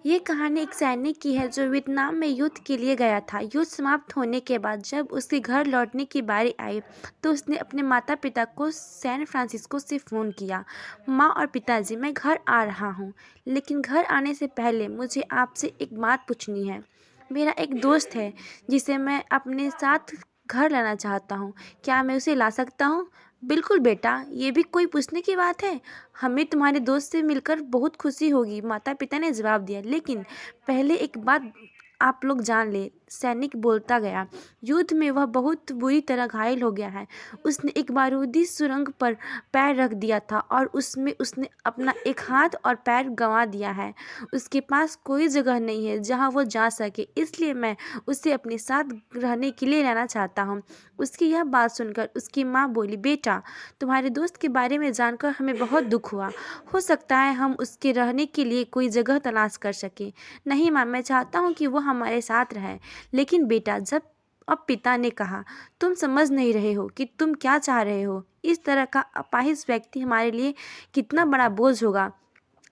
ये कहानी एक सैनिक की है जो वियतनाम में युद्ध के लिए गया था। युद्ध समाप्त होने के बाद जब उसके घर लौटने की बारी आई तो उसने अपने माता पिता को सैन फ्रांसिस्को से फ़ोन किया। माँ और पिताजी, मैं घर आ रहा हूँ, लेकिन घर आने से पहले मुझे आपसे एक बात पूछनी है। मेरा एक दोस्त है जिसे मैं अपने साथ घर लाना चाहता हूँ। क्या मैं उसे ला सकता हूँ? बिल्कुल बेटा, ये भी कोई पूछने की बात है। हमें तुम्हारे दोस्त से मिलकर बहुत खुशी होगी, माता पिता ने जवाब दिया। लेकिन पहले एक बात आप लोग जान ले, सैनिक बोलता गया। युद्ध में वह बहुत बुरी तरह घायल हो गया है। उसने एक बारूदी सुरंग पर पैर रख दिया था और उसमें उसने अपना एक हाथ और पैर गंवा दिया है। उसके पास कोई जगह नहीं है जहां वो जा सके, इसलिए मैं उसे अपने साथ रहने के लिए रहना चाहता हूँ। उसकी यह बात सुनकर उसकी माँ बोली, बेटा, तुम्हारे दोस्त के बारे में जानकर हमें बहुत दुख हुआ। हो सकता है हम उसके रहने के लिए कोई जगह तलाश कर सकें। नहीं माँ, मैं चाहता हूँ कि वो हमारे साथ रहे। लेकिन बेटा, जब अब पिता ने कहा, तुम समझ नहीं रहे हो कि तुम क्या चाह रहे हो। इस तरह का अपाहिज व्यक्ति हमारे लिए कितना बड़ा बोझ होगा।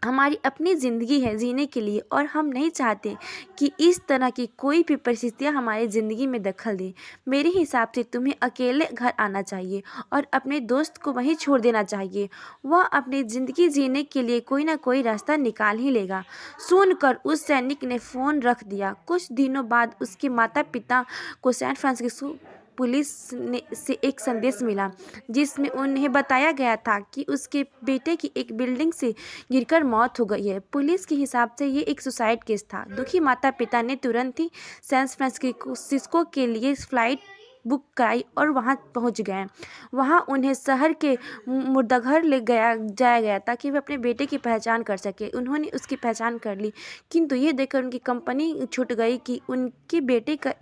हमारी अपनी ज़िंदगी है जीने के लिए और हम नहीं चाहते कि इस तरह की कोई भी परिस्थितियाँ हमारी ज़िंदगी में दखल दें। मेरे हिसाब से तुम्हें अकेले घर आना चाहिए और अपने दोस्त को वहीं छोड़ देना चाहिए। वह अपनी ज़िंदगी जीने के लिए कोई ना कोई रास्ता निकाल ही लेगा। सुनकर उस सैनिक ने फ़ोन रख दिया। कुछ दिनों बाद उसके माता पिता को सैन फ्रांसिस्को पुलिस से एक संदेश मिला जिसमें उन्हें बताया गया था कि उसके बेटे की एक बिल्डिंग से गिरकर मौत हो गई है। पुलिस के हिसाब से ये एक सुसाइड केस था। दुखी माता पिता ने तुरंत ही सैन फ्रांसिस्को के लिए फ्लाइट बुक कराई और वहां पहुंच गए। वहां उन्हें शहर के मुर्दाघर ले जाया गया ताकि वे अपने बेटे की पहचान कर सके। उन्होंने उसकी पहचान कर ली, किंतु ये देखकर उनकी कंपनी छूट गई कि उनके बेटे का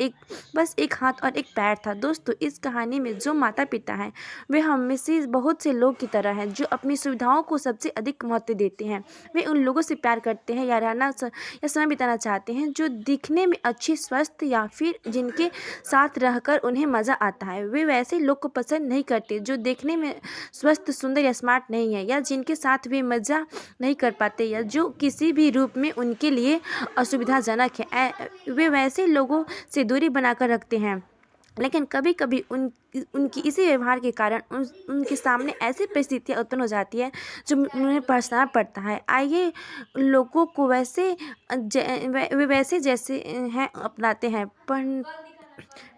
बस एक हाथ और एक पैर था। दोस्तों, इस कहानी में जो माता पिता हैं वे हमें से बहुत से लोग की तरह हैं जो अपनी सुविधाओं को सबसे अधिक महत्व देते हैं। वे उन लोगों से प्यार करते हैं या समय बिताना चाहते हैं जो दिखने में अच्छे, स्वस्थ या फिर जिनके साथ रहकर उन्हें मज़ा आता है। वे वैसे लोग को पसंद नहीं करते जो देखने में स्वस्थ, सुंदर या स्मार्ट नहीं है, या जिनके साथ वे मज़ा नहीं कर पाते, या जो किसी भी रूप में उनके लिए असुविधाजनक है। वे वैसे लोगों से दूरी बनाकर रखते हैं। लेकिन कभी कभी उनकी इसी व्यवहार के कारण उनके सामने ऐसी परिस्थितियाँ उत्पन्न हो जाती है जो उन्हें पछताना पड़ता है। आइए लोगों को वे वैसे जैसे हैं अपनाते हैं। पर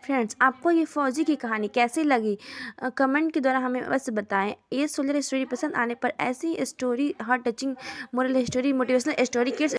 फ्रेंड्स, आपको ये फौजी की कहानी कैसी लगी? कमेंट के द्वारा हमें बस बताएं। ये सोल्जर स्टोरी पसंद आने पर ऐसी story, heart touching moral story, motivational story, kids